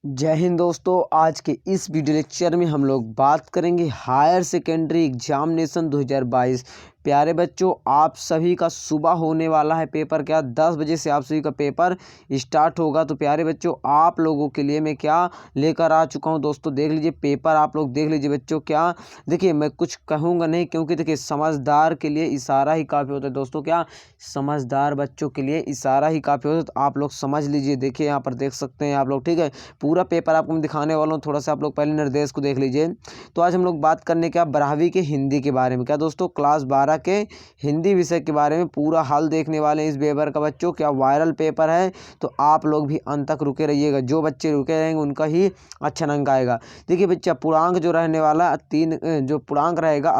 जय हिंद दोस्तों। आज के इस वीडियो लेक्चर में हम लोग बात करेंगे हायर सेकेंडरी एग्जामिनेशन 2022। प्यारे बच्चों, आप सभी का सुबह होने वाला है पेपर। क्या 10 बजे से आप सभी का पेपर स्टार्ट होगा। तो प्यारे बच्चों, आप लोगों के लिए मैं क्या लेकर आ चुका हूं दोस्तों, देख लीजिए पेपर। आप लोग देख लीजिए बच्चों। क्या देखिए, मैं कुछ कहूँगा नहीं, क्योंकि देखिए समझदार के लिए इशारा ही काफ़ी होता है दोस्तों। क्या समझदार बच्चों के लिए इशारा ही काफ़ी होता है। तो आप लोग समझ लीजिए। देखिए यहाँ पर देख सकते हैं आप लोग, ठीक है। पूरा पेपर आपको मैं दिखाने वाला हूँ। थोड़ा सा आप लोग पहले निर्देश को देख लीजिए। तो आज हम लोग बात करने क्या 12वीं के हिंदी के बारे में। क्या दोस्तों, क्लास 12 के हिंदी विषय के बारे में पूरा हाल देखने वाले हैं इस पेपर का बच्चों। क्या वायरल पेपर है, तो आप लोग भी अंत तक रुके रहिएगा। जो बच्चे रुके रहेंगे उनका ही अच्छा अंक आएगा। देखिए बच्चा, पूर्णांक जो रहने वाला जो पूर्णांक रहेगा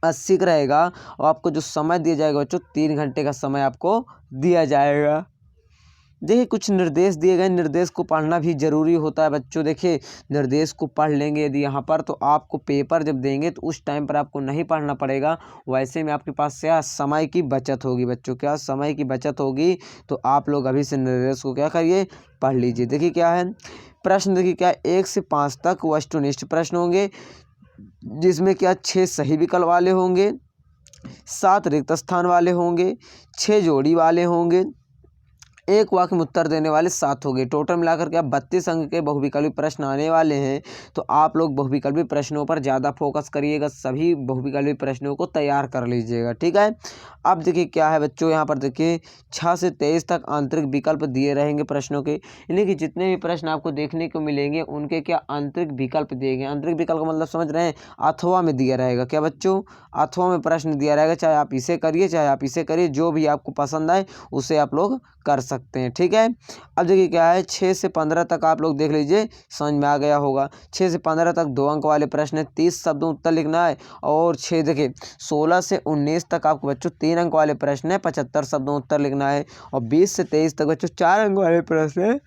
80 का रहेगा। और आपको जो समय दिया जाएगा बच्चों, 3 घंटे का समय आपको दिया जाएगा। देखिए कुछ निर्देश दिए गए, निर्देश को पढ़ना भी ज़रूरी होता है बच्चों। देखिए निर्देश को पढ़ लेंगे यदि यहाँ पर, तो आपको पेपर जब देंगे तो उस टाइम पर आपको नहीं पढ़ना पड़ेगा। वैसे में आपके पास क्या समय की बचत होगी बच्चों। क्या समय की बचत होगी। तो आप लोग अभी से निर्देश को क्या करिए, पढ़ लीजिए। देखिए क्या है प्रश्न। देखिए क्या 1 से 5 तक वस्तुनिष्ठ प्रश्न होंगे, जिसमें क्या 6 सही विकल्प वाले होंगे, 7 रिक्त स्थान वाले होंगे, 6 जोड़ी वाले होंगे, एक वाक्य में उत्तर देने वाले 7 हो गए। टोटल मिलाकर के 32 अंक के बहुविकल्पी प्रश्न आने वाले हैं। तो आप लोग बहुविकल्पी प्रश्नों पर ज़्यादा फोकस करिएगा। सभी बहुविकल्पी प्रश्नों को तैयार कर लीजिएगा, ठीक है। अब देखिए क्या है बच्चों, यहाँ पर देखिए 6 से 23 तक आंतरिक विकल्प दिए रहेंगे प्रश्नों के। यानी कि जितने भी प्रश्न आपको देखने को मिलेंगे उनके क्या आंतरिक विकल्प दिए गए। आंतरिक विकल्प का मतलब समझ रहे हैं, अथवा में दिया रहेगा। क्या बच्चों, अथवा में प्रश्न दिया रहेगा। चाहे आप इसे करिए, चाहे आप इसे करिए, जो भी आपको पसंद आए उसे आप लोग कर सकते हैं, ठीक है। अब देखिए क्या है 6 से 15 तक आप लोग देख लीजिए, समझ में आ गया होगा। 6 से 15 तक 2 अंक वाले प्रश्न है, 30 शब्दों उत्तर लिखना है। और 6 देखिए 16 से 19 तक आपको बच्चों 3 अंक वाले प्रश्न है, 75 शब्दों उत्तर लिखना है। और 20 से 23 तक बच्चों 4 अंक वाले प्रश्न है,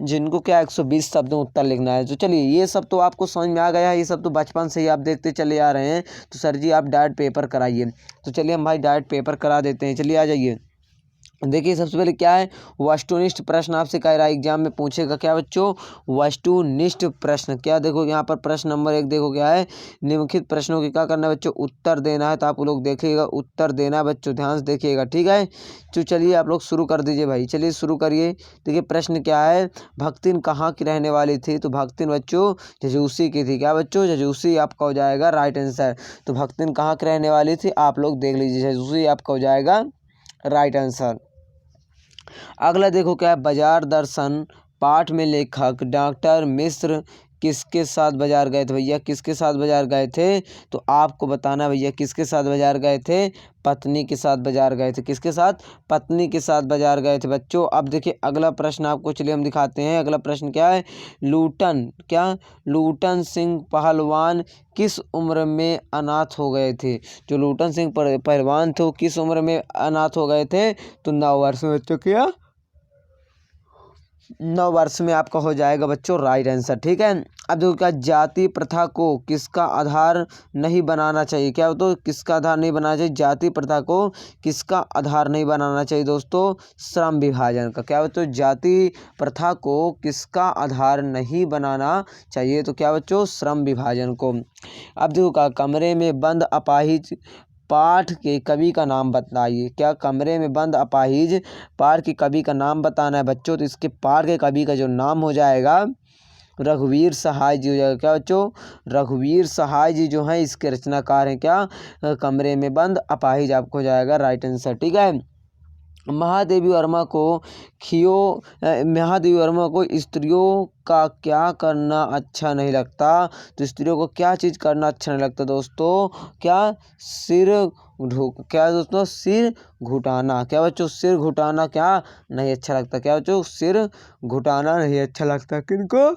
जिनको क्या 120 शब्दों उत्तर लिखना है। तो चलिए, ये सब तो आपको समझ में आ गया है। ये सब तो बचपन से ही आप देखते चले आ रहे हैं। तो सर जी आप डायरेक्ट पेपर कराइए। तो चलिए हम भाई डायरेक्ट पेपर करा देते हैं। चलिए आ जाइए। देखिए सबसे पहले क्या है, वस्तुनिष्ठ प्रश्न आपसे कह रहा है एग्जाम में पूछेगा। क्या बच्चों, वस्तुनिष्ठ प्रश्न। क्या देखो यहाँ पर प्रश्न नंबर 1 देखो क्या है, निम्नलिखित प्रश्नों की क्या करना है बच्चों, उत्तर देना है। तो आप लोग देखिएगा, उत्तर देना है बच्चों, ध्यान से देखिएगा, ठीक है। तो चलिए आप लोग शुरू कर दीजिए भाई, चलिए शुरू करिए। देखिए प्रश्न क्या है, भक्तिन कहाँ की रहने वाली थी। तो भक्तिन बच्चों जजूसी की थी। क्या बच्चों, जजूसी आपका हो जाएगा राइट आंसर। तो भक्तिन कहाँ की रहने वाली थी, आप लोग देख लीजिए, जजूसी आपका हो जाएगा राइट आंसर। अगला देखो क्या है, बाजार दर्शन पाठ में लेखक डॉक्टर मिश्र किसके साथ बाजार गए थे। भैया किसके साथ बाजार गए थे, तो आपको बताना भैया किसके साथ बाजार गए थे, पत्नी के साथ बाजार गए थे। किसके साथ, पत्नी के साथ बाजार गए थे बच्चों। अब देखिए अगला प्रश्न आपको चलिए हम दिखाते हैं। अगला प्रश्न क्या है, लूटन सिंह पहलवान किस उम्र में अनाथ हो गए थे। जो लूटन सिंह पहलवान थे वो किस उम्र में अनाथ हो गए थे, तो 9 वर्ष में बच्चों। क्या 9 वर्ष में आपका हो जाएगा बच्चों राइट आंसर, ठीक है। अब देखो क्या, जाति प्रथा को किसका आधार नहीं बनाना चाहिए। क्या तो किसका आधार नहीं बनाना चाहिए, जाति प्रथा को किसका आधार नहीं बनाना चाहिए दोस्तों, श्रम विभाजन का। क्या बच्चों, जाति प्रथा को किसका आधार नहीं बनाना चाहिए, तो क्या बच्चों, श्रम विभाजन को। अब देखो क्या, कमरे में बंद अपाहिज पाठ के कवि का नाम बताइए। क्या कमरे में बंद अपाहिज पाठ के कवि का नाम बताना है बच्चों। तो इसके पाठ के कवि का जो नाम हो जाएगा रघुवीर सहाय जी हो जाएगा। क्या बच्चों, रघुवीर सहाय जी जो हैं इसके रचनाकार हैं। क्या कमरे में बंद अपाहिज आपको हो जाएगा राइट आंसर, ठीक है। महादेवी वर्मा को स्त्रियों का क्या करना अच्छा नहीं लगता। तो स्त्रियों को क्या चीज़ करना अच्छा नहीं लगता दोस्तों, क्या क्या दोस्तों, सिर घुटाना। क्या बच्चों, सिर घुटाना क्या नहीं अच्छा लगता। क्या बच्चों, सिर घुटाना नहीं अच्छा लगता किनको,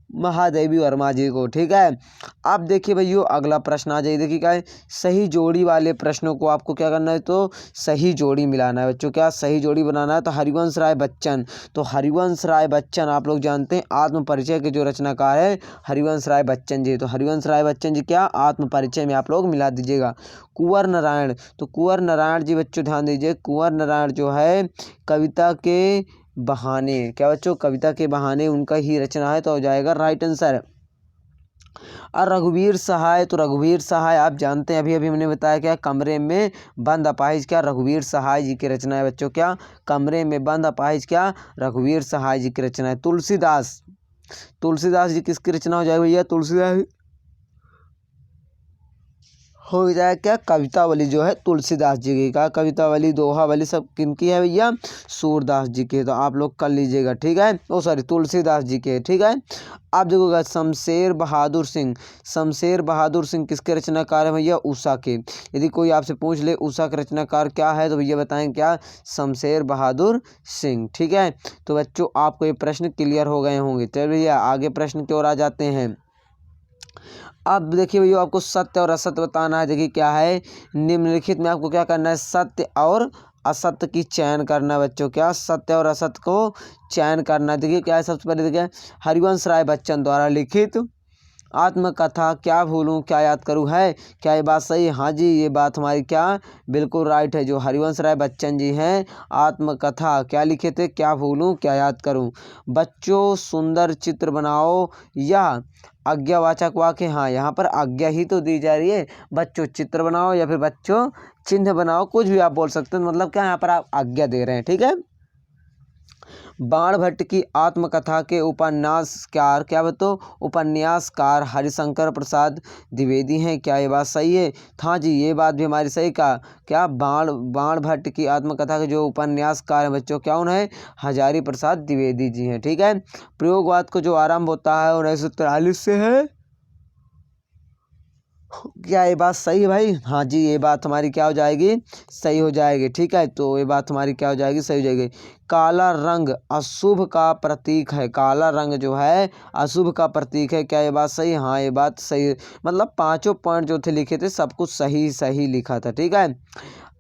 महादेवी वर्मा जी को, ठीक है। अब देखिए भैया अगला प्रश्न आ जाइए। देखिए क्या है, सही जोड़ी वाले प्रश्नों को आपको क्या करना है, तो सही जोड़ी मिलाना है बच्चों। क्या सही जोड़ी बनाना है, तो हरिवंश राय बच्चन। तो हरिवंश राय बच्चन आप लोग जानते हैं आत्म परिचय के जो रचनाकार है हरिवंश राय बच्चन जी। तो हरिवंश राय बच्चन जी क्या आत्म परिचय में आप लोग मिला दीजिएगा। कुंवर नारायण, तो कुंवर नारायण जी बच्चों ध्यान दीजिए, कुंवर नारायण जो है कविता के बहाने, क्या बच्चों, कविता के बहाने उनका ही रचना है, तो हो जाएगा राइट आंसर। और रघुवीर सहाय, तो रघुवीर सहाय आप जानते हैं, अभी अभी हमने बताया क्या, कमरे में बंद अपाहिज, क्या रघुवीर सहाय जी की रचना है बच्चों, क्या कमरे में बंद अपाहिज, क्या रघुवीर सहाय जी की रचना है। तुलसीदास, तुलसीदास जी किसकी रचना हो जाएगी भैया, तुलसीदास हो जाए क्या, कवितावली जो है तुलसीदास जी की, का कवितावली दोहावली सब किनकी है भैया, सूरदास जी के, तो आप लोग कर लीजिएगा, ठीक है, ओ सॉरी तुलसीदास जी के, ठीक है। आप देखोगा शमशेर बहादुर सिंह, शमशेर बहादुर सिंह किसके रचनाकार है भैया, उषा के। यदि कोई आपसे पूछ ले उषा के रचनाकार क्या है, तो भैया बताएं क्या, शमशेर बहादुर सिंह, ठीक है। तो बच्चों आपको ये प्रश्न क्लियर हो गए होंगे। चलिए भैया आगे प्रश्न की ओर आ जाते हैं। अब देखिए भैया आपको सत्य और असत्य बताना है। देखिए क्या है, निम्नलिखित में आपको क्या करना है, सत्य और असत्य की चयन करना है बच्चों, क्या सत्य और असत्य को चयन करना है। देखिए क्या है, सबसे पहले देखिए हरिवंश राय बच्चन द्वारा लिखित आत्मकथा क्या भूलूं क्या याद करूं है, क्या ये बात सही है, हाँ जी ये बात हमारी क्या बिल्कुल राइट है। जो हरिवंश राय बच्चन जी हैं आत्मकथा क्या लिखे थे, क्या भूलूं क्या याद करूं। बच्चों सुंदर चित्र बनाओ या आज्ञावाचक वाक्य, हाँ यहाँ पर आज्ञा ही तो दी जा रही है, बच्चों चित्र बनाओ या फिर बच्चों चिन्ह बनाओ, कुछ भी आप बोल सकते हैं, मतलब क्या यहाँ पर आप आज्ञा दे रहे हैं, ठीक है। बाणभट्ट की आत्मकथा के उपन्यासकार, क्या बताओ, उपन्यासकार हरिशंकर प्रसाद द्विवेदी हैं, क्या ये बात सही है, हाँ जी ये बात भी हमारी सही का, क्या बाणभट्ट की आत्मकथा के जो उपन्यासकार हैं बच्चों क्या उन्हें हजारी प्रसाद द्विवेदी जी हैं, ठीक है। प्रयोगवाद को जो आरंभ होता है 1943 से है, क्या ये बात सही है भाई, हाँ जी ये बात हमारी क्या हो जाएगी, सही हो जाएगी, ठीक है। तो ये बात हमारी क्या हो जाएगी, सही हो जाएगी। काला रंग अशुभ का प्रतीक है, काला रंग जो है अशुभ का प्रतीक है, क्या ये बात सही है, हाँ ये बात सही है। मतलब पांचों पॉइंट जो थे लिखे थे सब कुछ सही सही लिखा था, ठीक है।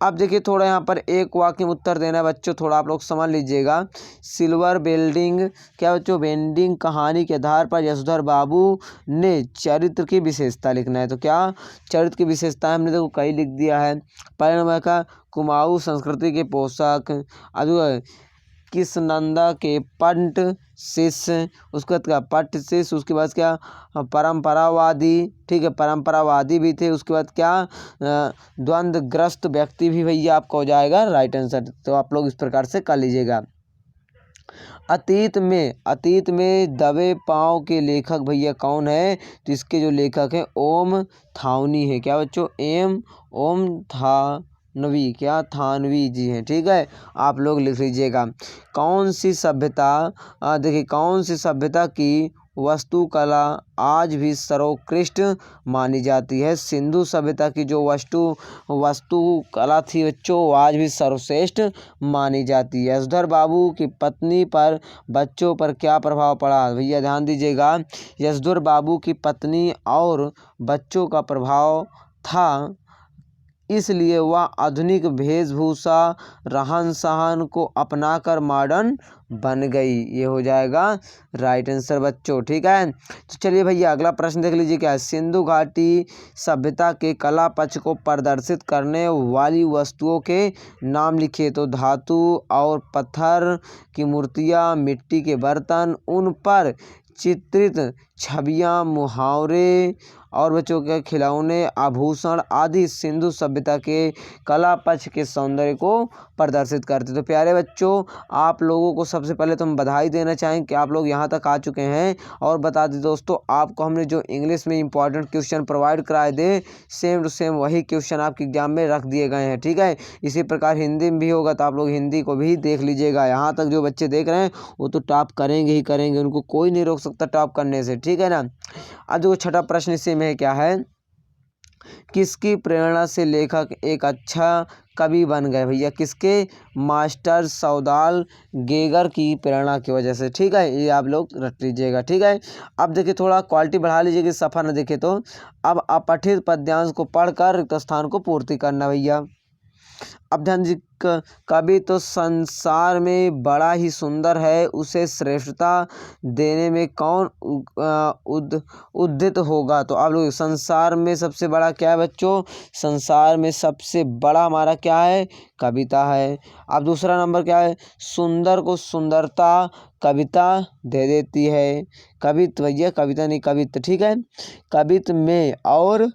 अब देखिए थोड़ा यहाँ पर एक वाक्य में उत्तर देना है बच्चों, थोड़ा आप लोग समझ लीजिएगा। सिल्वर बेल्डिंग, क्या बच्चों, बेंडिंग कहानी के आधार पर यशोधर बाबू ने चरित्र की विशेषता लिखना है, तो क्या चरित्र की विशेषता हमने देखो कई लिख दिया है। पहले नंबर का कुमाऊं संस्कृति के पोशाक, अब किस नंदा के पट्ट शिष्य, उसके बाद क्या पट्ट शिष्य, उसके बाद क्या परंपरावादी, ठीक है परंपरावादी भी थे, उसके बाद क्या द्वंद्वग्रस्त व्यक्ति भी भैया आपका हो जाएगा राइट आंसर। तो आप लोग इस प्रकार से कर लीजिएगा। अतीत में दबे पाँव के लेखक भैया कौन है, तो इसके जो लेखक हैं ओम थानवी है, क्या बच्चों ओम थानवी, क्या थानवी जी हैं, ठीक है। आप लोग लिख लीजिएगा। कौन सी सभ्यता, देखिए कौन सी सभ्यता की वास्तुकला आज भी सर्वोत्कृष्ट मानी जाती है, सिंधु सभ्यता की जो वास्तुकला थी बच्चों वो आज भी सर्वश्रेष्ठ मानी जाती है। यशोधर बाबू की पत्नी पर बच्चों पर क्या प्रभाव पड़ा, भैया ध्यान दीजिएगा। यशोधर बाबू की पत्नी और बच्चों का प्रभाव था, इसलिए वह आधुनिक वेशभूषा रहन सहन को अपनाकर मॉडर्न बन गई, ये हो जाएगा राइट आंसर बच्चों, ठीक है। तो चलिए भैया अगला प्रश्न देख लीजिए क्या है, सिंधु घाटी सभ्यता के कला पक्ष को प्रदर्शित करने वाली वस्तुओं के नाम लिखिए, तो धातु और पत्थर की मूर्तियाँ, मिट्टी के बर्तन, उन पर चित्रित छवियाँ, मुहावरे और बच्चों के खिलौने, आभूषण आदि सिंधु सभ्यता के कला पक्ष के सौंदर्य को प्रदर्शित करते। तो प्यारे बच्चों आप लोगों को सबसे पहले तो हम बधाई देना चाहें कि आप लोग यहाँ तक आ चुके हैं। और बता दें दोस्तों आपको हमने जो इंग्लिश में इंपॉर्टेंट क्वेश्चन प्रोवाइड कराए थे सेम टू सेम वही क्वेश्चन आपके एग्जाम में रख दिए गए हैं, ठीक है। इसी प्रकार हिंदी में भी होगा तो आप लोग हिंदी को भी देख लीजिएगा। यहाँ तक जो बच्चे देख रहे हैं वो तो टॉप करेंगे ही करेंगे, उनको कोई नहीं रोक सकता टॉप करने से, ठीक है ना। अब जो छठा प्रश्न इसी में क्या है, किसकी प्रेरणा से लेखक एक अच्छा कवि बन गए भैया, किसके, मास्टर सौदाल गेगर की प्रेरणा की वजह से, ठीक है। ये आप लोग रट लीजिएगा, ठीक है। अब देखिए थोड़ा क्वालिटी बढ़ा लीजिए कि सफ़ा न देखे तो। अब अपठित पद्यांश को पढ़कर रिक्त स्थान को पूर्ति करना भैया। अब ध्यान दीजिए, कवि तो संसार में बड़ा ही सुंदर है, उसे श्रेष्ठता देने में कौन उद्यत होगा। तो आप लोग संसार में सबसे बड़ा क्या है बच्चों, संसार में सबसे बड़ा हमारा क्या है, कविता है। अब दूसरा नंबर क्या है, सुंदर को सुंदरता कविता दे देती है। कवित्व, भैया कविता नहीं कवित्व, ठीक है। कवित्व में और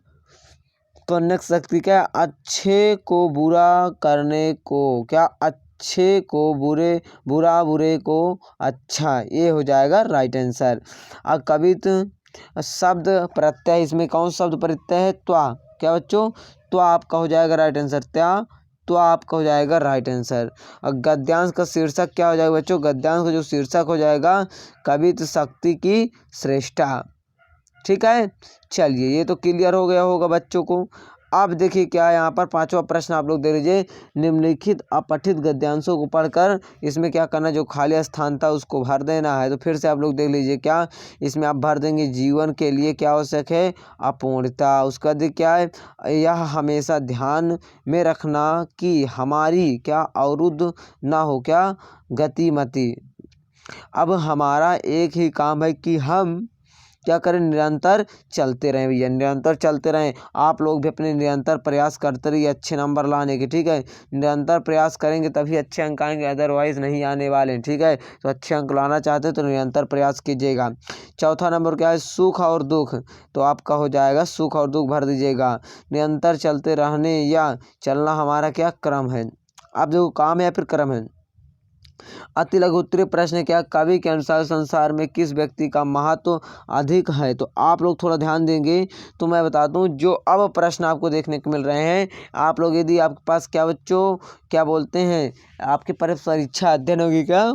कनक शक्ति क्या, अच्छे को बुरा करने को, क्या अच्छे को बुरे, बुरा बुरे को अच्छा, ये हो जाएगा राइट आंसर। अब कवित्व शब्द प्रत्यय, इसमें कौन शब्द प्रत्यय है, त्वा, क्या बच्चों, त्वा आपका हो जाएगा राइट आंसर, त्या तो आपका हो जाएगा राइट आंसर। और गद्यांश का शीर्षक क्या हो जाएगा बच्चों, गद्यांश का जो शीर्षक हो जाएगा कवित्व शक्ति की श्रेष्ठता, ठीक है। चलिए ये तो क्लियर हो गया होगा बच्चों को। अब देखिए क्या है यहाँ पर, पांचवा प्रश्न आप लोग देख लीजिए, निम्नलिखित अपठित गद्यांशों को पढ़कर इसमें क्या करना, जो खाली स्थान था उसको भर देना है। तो फिर से आप लोग देख लीजिए, क्या इसमें आप भर देंगे, जीवन के लिए क्या आवश्यक है, अपूर्णता। उसका अधिक क्या है, यह हमेशा ध्यान में रखना कि हमारी क्या अवरुद्ध ना हो क्या गतिमति। अब हमारा एक ही काम है कि हम क्या करें, निरंतर चलते रहें भैया, निरंतर चलते रहें। आप लोग भी अपने निरंतर प्रयास करते रहिए अच्छे नंबर लाने के, ठीक है। निरंतर प्रयास करेंगे तभी अच्छे अंक आएंगे, अदरवाइज नहीं आने वाले हैं, ठीक है। तो अच्छे अंक लाना चाहते हैं तो निरंतर प्रयास कीजिएगा। चौथा नंबर क्या है, सुख और दुख, तो आपका हो जाएगा सुख और दुख भर दीजिएगा। निरंतर चलते रहने या चलना हमारा क्या क्रम है, आप जो काम है या फिर क्रम है। अति लघु उत्तरीय प्रश्न क्या, कवि के अनुसार संसार में किस व्यक्ति का महत्व अधिक है। तो आप लोग थोड़ा ध्यान देंगे तो मैं बता दूं, जो अब प्रश्न आपको देखने को मिल रहे हैं, आप लोग यदि आपके पास क्या बच्चों क्या बोलते हैं, आपके परीक्षा अध्ययन होगी क्या,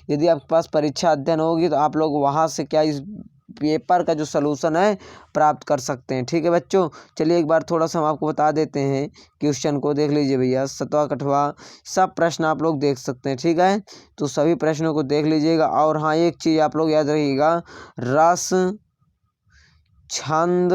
यदि आपके पास परीक्षा अध्ययन होगी तो आप लोग वहाँ से क्या इस पेपर का जो सलूशन है प्राप्त कर सकते हैं, ठीक है बच्चों। चलिए एक बार थोड़ा सा हम आपको बता देते हैं, क्वेश्चन को देख लीजिए भैया, 7वां 8वां सब प्रश्न आप लोग देख सकते हैं, ठीक है। तो सभी प्रश्नों को देख लीजिएगा। और हाँ एक चीज़ आप लोग याद रखिएगा, रस, छंद,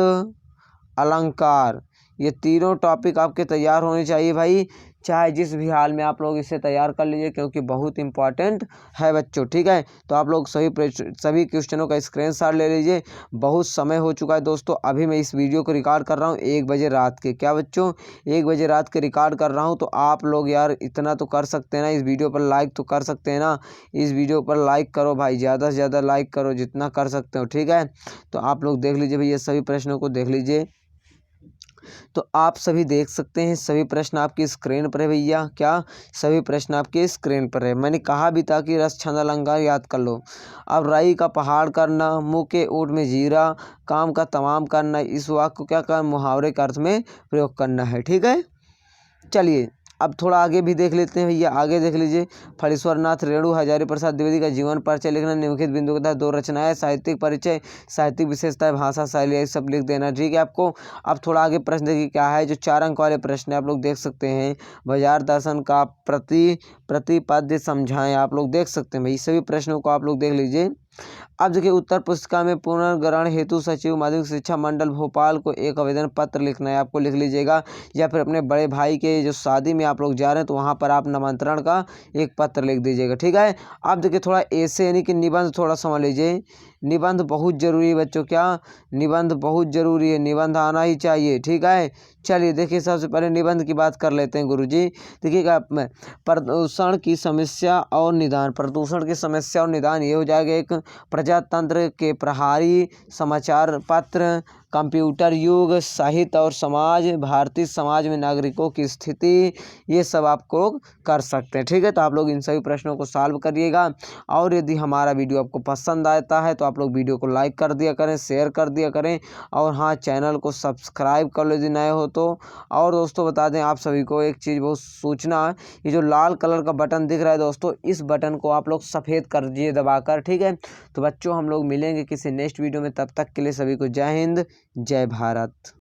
अलंकार, ये तीनों टॉपिक आपके तैयार होने चाहिए भाई, चाहे जिस भी हाल में आप लोग इसे तैयार कर लीजिए, क्योंकि बहुत इंपॉर्टेंट है बच्चों, ठीक है। तो आप लोग सभी क्वेश्चनों का स्क्रीनशॉट ले लीजिए। बहुत समय हो चुका है दोस्तों, अभी मैं इस वीडियो को रिकॉर्ड कर रहा हूँ 1 बजे रात के, क्या बच्चों 1 बजे रात के रिकॉर्ड कर रहा हूँ। तो आप लोग यार इतना तो कर सकते हैं ना, इस वीडियो पर लाइक तो कर सकते हैं ना, इस वीडियो पर लाइक करो भाई, ज़्यादा से ज़्यादा लाइक करो जितना कर सकते हो, ठीक है। तो आप लोग देख लीजिए भैया, सभी प्रश्नों को देख लीजिए। तो आप सभी देख सकते हैं, सभी प्रश्न आपकी स्क्रीन पर है भैया, क्या सभी प्रश्न आपके स्क्रीन पर है। मैंने कहा भी था कि रस छंद अलंकार याद कर लो। अब राई का पहाड़ करना, मुँह के ऊँट में जीरा, काम का तमाम करना, इस वाक्य को क्या करना, मुहावरे के अर्थ में प्रयोग करना है, ठीक है। चलिए अब थोड़ा आगे भी देख लेते हैं भैया, आगे देख लीजिए। फणीश्वर नाथ रेणु हजारी प्रसाद द्विवेदी का जीवन परिचय लिखना, निम्नलिखित बिंदु के तहत 2 रचनाएं, साहित्यिक परिचय, साहित्यिक विशेषताएं, भाषा शैली, ये सब लिख देना, ठीक है आपको। अब थोड़ा आगे प्रश्न देखिए क्या है, जो 4 अंक वाले प्रश्न है आप लोग देख सकते हैं। बाजार दर्शन का प्रतिपद्य समझाएं, आप लोग देख सकते हैं भाई, सभी प्रश्नों को आप लोग देख लीजिए। अब देखिए उत्तर पुस्तिका में पुनर्ग्रहण हेतु सचिव माध्यमिक शिक्षा मंडल भोपाल को एक आवेदन पत्र लिखना है, आपको लिख लीजिएगा। या फिर अपने बड़े भाई के जो शादी में आप लोग जा रहे हैं तो वहाँ पर आप निमंत्रण का एक पत्र लिख दीजिएगा, ठीक है। अब देखिए थोड़ा ऐसे यानी कि निबंध थोड़ा समझ लीजिए, निबंध बहुत जरूरी है बच्चों, क्या निबंध बहुत जरूरी है, निबंध आना ही चाहिए, ठीक है। चलिए देखिए सबसे पहले निबंध की बात कर लेते हैं गुरुजी। देखिएगा प्रदूषण की समस्या और निदान, प्रदूषण की समस्या और निदान ये हो जाएगा एक प्रजातंत्र के प्रहारी, समाचार पत्र, कंप्यूटर युग, साहित्य और समाज, भारतीय समाज में नागरिकों की स्थिति, ये सब आपको कर सकते हैं, ठीक है। तो आप लोग इन सभी प्रश्नों को सॉल्व करिएगा। और यदि हमारा वीडियो आपको पसंद आता है तो आप लोग वीडियो को लाइक कर दिया करें, शेयर कर दिया करें, और हाँ चैनल को सब्सक्राइब कर लो यदि नए हो तो। और दोस्तों बता दें आप सभी को एक चीज़, बहुत सूचना, ये जो लाल कलर का बटन दिख रहा है दोस्तों, इस बटन को आप लोग सफ़ेद कर दीजिए दबाकर, ठीक है। तो बच्चों हम लोग मिलेंगे किसी नेक्स्ट वीडियो में, तब तक के लिए सभी को जय हिंद जय भारत।